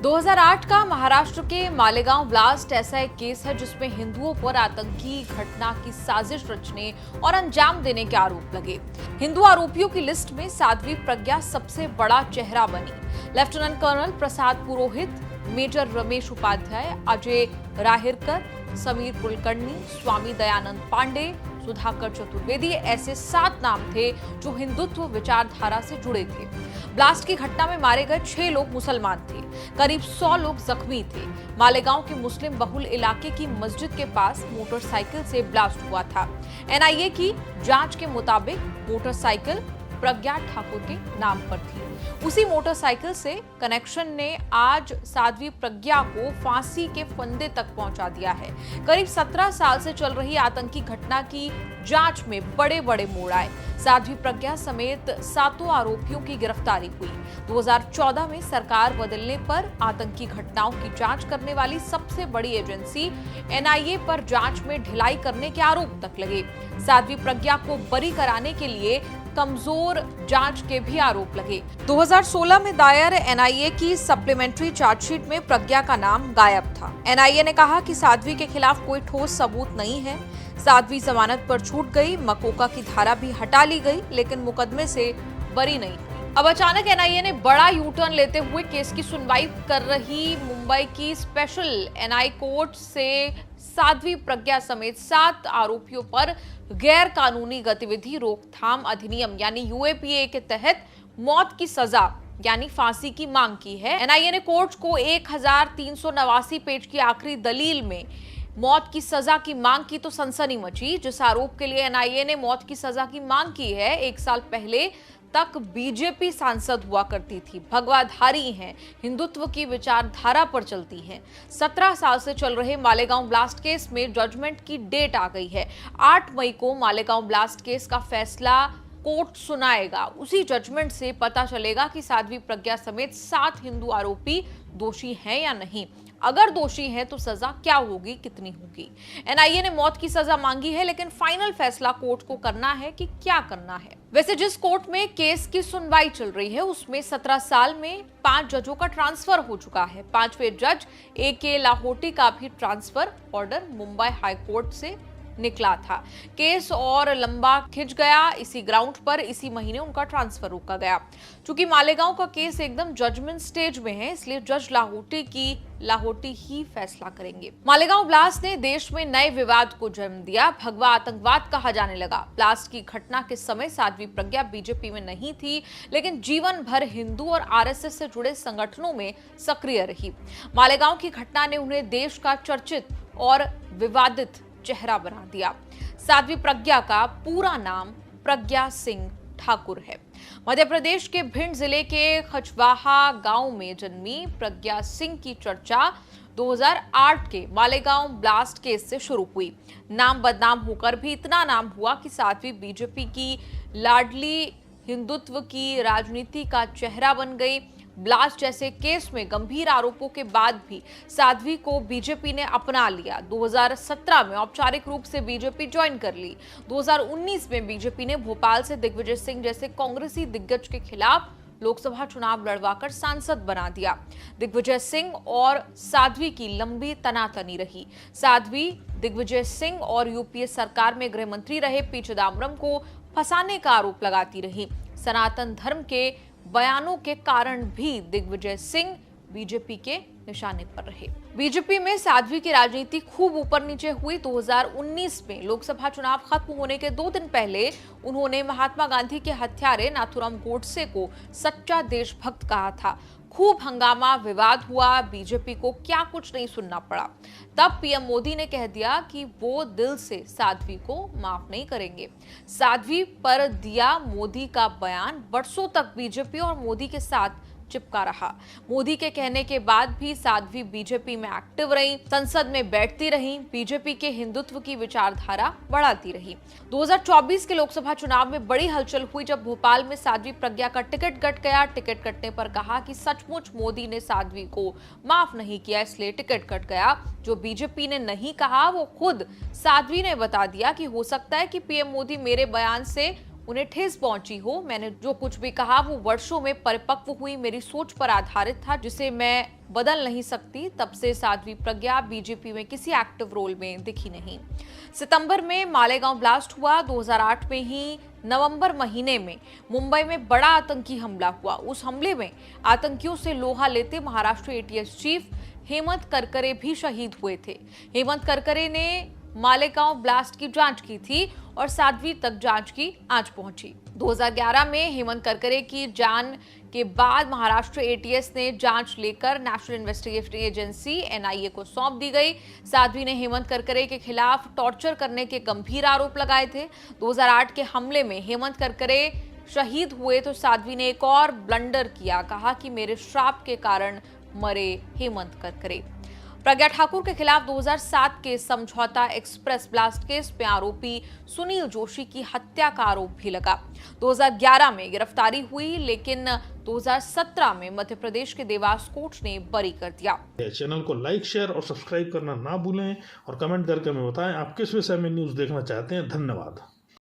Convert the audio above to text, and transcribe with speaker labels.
Speaker 1: 2008 का महाराष्ट्र के मालेगांव ब्लास्ट ऐसा एक केस है जिसमें हिंदुओं पर आतंकी घटना की साजिश रचने और अंजाम देने के आरोप लगे। हिंदू आरोपियों की लिस्ट में साध्वी प्रज्ञा सबसे बड़ा चेहरा बनी। Lieutenant colonel Prasad Purohit, major Ramesh Upadhyay, Ajay Rahirkar, Sameer Kulkarni, Swami Dayanand Pandey, Sudhakar Chaturvedi ऐसे 7 नाम थे जो हिंदुत्व विचारधारा से जुड़े थे। ब्लास्ट की घटना में मारे गए 6 लोग मुसलमान थे। करीब 100 लोग जख्मी थे। मालेगांव के मुस्लिम बहुल इलाके की मस्जिद के पास मोटरसाइकिल से ब्लास्ट हुआ था। एनआईए की जांच के मुताबिक मोटरसाइकिल प्रज्ञा ठाकुर के नाम पर थी। उसी मोटरसाइकिल से कनेक्शन ने आज साध्वी प्रज्ञा को फांसी के फंदे तक पहुंचा दिया है। करीब 17 साल से चल रही आतंकी घटना की जांच में बड़े बड़े मोड़ आए। साध्वी प्रज्ञा समेत 7 आरोपियों की गिरफ्तारी हुई। 2014 में सरकार बदलने पर आतंकी घटनाओं की जांच करने वाली सबसे बड़ी एजेंसी एनआईए पर जांच में ढिलाई करने के आरोप तक लगे। साध्वी प्रज्ञा को बरी कराने के लिए कमजोर जांच के भी आरोप लगे। 2016 में दायर एनआईए की सप्लीमेंट्री चार्जशीट में प्रज्ञा का नाम गायब था। एनआईए ने कहा कि साध्वी के खिलाफ कोई ठोस सबूत नहीं है। साध्वी जमानत पर छूट गई, मकोका की धारा भी हटा ली गई, लेकिन मुकदमे से बरी नहीं हुई। अब अचानक एनआईए ने बड़ा यू टर्न लेते हुए केस की सुनवाई कर रही मुंबई की स्पेशल एनआई कोर्ट से साध्वी प्रज्ञा समेत 7 आरोपियों पर गैर कानूनी गतिविधि रोकथाम अधिनियम यानी यूएपीए के तहत मौत की सजा यानी फांसी की मांग की है। एनआईए ने कोर्ट को 1389 पेज की आखिरी दलील में मौत की सजा की मांग की तो सनसनी मची। जिस आरोप के लिए एनआईए ने मौत की सजा की मांग की है, 1 साल पहले तक बीजेपी सांसद हुआ करती थी, भगवाधारी हैं, हिंदुत्व की विचारधारा पर चलती हैं। 17 साल से चल रहे मालेगांव ब्लास्ट केस में जजमेंट की डेट आ गई है। 8 मई को मालेगांव ब्लास्ट केस का फैसला कोर्ट सुनाएगा। उसी जजमेंट से पता चलेगा कि साध्वी प्रज्ञा समेत 7 हिंदू आरोपी दोषी हैं या नहीं। अगर दोषी हैं तो सजा क्या होगी, कितनी होगी। एनआईए ने मौत की सजा मांगी है, लेकिन फाइनल फैसला कोर्ट को करना है कि क्या करना है। वैसे जिस कोर्ट में केस की सुनवाई चल रही है उसमें 17 साल में 5 जजों का ट्रांसफर हो चुका है। 5वें जज ए.के. लाहोटी का भी transfer order Mumbai high court से निकला था। केस और लंबा खिंच गया। इसी ग्राउंड पर इसी महीने उनका ट्रांसफर रोका गया। चूंकि मालेगांव का केस एकदम जजमेंट स्टेज में है, इसलिए जज लाहोटी ही फैसला करेंगे। मालेगांव ब्लास्ट ने देश में नए विवाद को जन्म दिया। भगवा आतंकवाद कहा जाने लगा। ब्लास्ट की घटना के समय साध्वी प्रज्ञा बीजेपी में नहीं थी, लेकिन जीवन भर हिंदू और आरएसएस से जुड़े संगठनों में सक्रिय रही। मालेगांव की घटना ने उन्हें देश का चर्चित और विवादित चेहरा बना दिया। साध्वी प्रज्ञा का पूरा नाम प्रज्ञा सिंह ठाकुर है। मध्य प्रदेश के भिंड जिले के खचवाहा गांव में जन्मी प्रज्ञा सिंह की चर्चा 2008 के मालेगांव ब्लास्ट केस से शुरू हुई। नाम बदनाम होकर भी इतना नाम हुआ कि साध्वी बीजेपी की लाडली हिंदुत्व की राजनीति का चेहरा बन गई। ब्लास्ट जैसे केस में गंभीर आरोपों के बाद भी साध्वी को बीजेपी ने अपना लिया। 2017 में औपचारिक रूप से बीजेपी ज्वाइन कर ली। 2019 में बीजेपी ने भोपाल से दिग्विजय सिंह जैसे कांग्रेसी दिग्गज के खिलाफ लोकसभा चुनाव लड़वाकर सांसद बना दिया। दिग्विजय सिंह और साध्वी की लंबी तनातनी रही। साध्वी दिग्विजय सिंह और यूपीए सरकार में गृह मंत्री रहे पी चिदम्बरम को फंसाने का आरोप लगाती रही। सनातन धर्म के बयानों के कारण भी दिग्विजय सिंह बीजेपी के निशाने पर रहे। बीजेपी में साध्वी की राजनीति खूब ऊपर नीचे हुई। 2019 में लोकसभा चुनाव खत्म होने के 2 दिन पहले उन्होंने महात्मा गांधी के हत्यारे नाथूराम गोडसे को सच्चा देशभक्त कहा था। खूब हंगामा विवाद हुआ। बीजेपी को क्या कुछ नहीं सुनना पड़ा। तब पीएम मोदी ने कह दिया कि वो दिल से साध्वी को माफ नहीं करेंगे। साध्वी पर दिया मोदी का बयान वर्षों तक बीजेपी और मोदी के साथ चिपका रहा। मोदी के कहने के बाद भी साध्वी बीजेपी में एक्टिव रही, संसद में बैठती रही, बीजेपी के हिंदुत्व की विचारधारा बढ़ाती रही। 2024 के लोकसभा चुनाव में बड़ी हलचल हुई जब भोपाल में साध्वी प्रज्ञा का टिकट कट गया। टिकट कटने पर कहा कि सचमुच मोदी ने साध्वी को माफ नहीं किया, इसलिए टिकट कट गया। जो बीजेपी ने नहीं कहा वो खुद साध्वी ने बता दिया कि हो सकता है कि पीएम मोदी मेरे बयान से उन्हें ठेस पहुंची हो। मैंने जो कुछ भी कहा वो वर्षों में परिपक्व हुई मेरी सोच पर आधारित था, जिसे मैं बदल नहीं सकती। तब से साध्वी प्रज्ञा बीजेपी में किसी एक्टिव रोल में दिखी नहीं। सितंबर में मालेगांव ब्लास्ट हुआ। 2008 में ही नवंबर महीने में मुंबई में बड़ा आतंकी हमला हुआ। उस हमले में आतंकियों से लोहा लेते महाराष्ट्र एटीएस चीफ हेमंत करकरे भी शहीद हुए थे। हेमंत करकरे ने मालेगांव ब्लास्ट की जांच की थी और साध्वी तक जांच की आज पहुंची। 2011 में हेमंत करकरे की जान के बाद महाराष्ट्र एटीएस ने जांच लेकर नेशनल इन्वेस्टिगेशन एजेंसी एनआईए को सौंप दी गई। साध्वी ने हेमंत करकरे के खिलाफ टॉर्चर करने के गंभीर आरोप लगाए थे। 2008 के हमले में हेमंत करकरे शहीद हुए तो साध्वी ने एक और ब्लंडर किया, कहा कि मेरे श्राप के कारण मरे हेमंत करकरे। प्रज्ञा ठाकुर के खिलाफ 2007 के समझौता एक्सप्रेस ब्लास्ट केस में आरोपी सुनील जोशी की हत्या का आरोप भी लगा। 2011 में गिरफ्तारी हुई, लेकिन 2017 में मध्य प्रदेश के देवास कोर्ट ने बरी कर दिया।
Speaker 2: चैनल को लाइक, शेयर और सब्सक्राइब करना ना भूलें और कमेंट करके हमें बताएं आप किस विषय में न्यूज़ देखना चाहते हैं। धन्यवाद।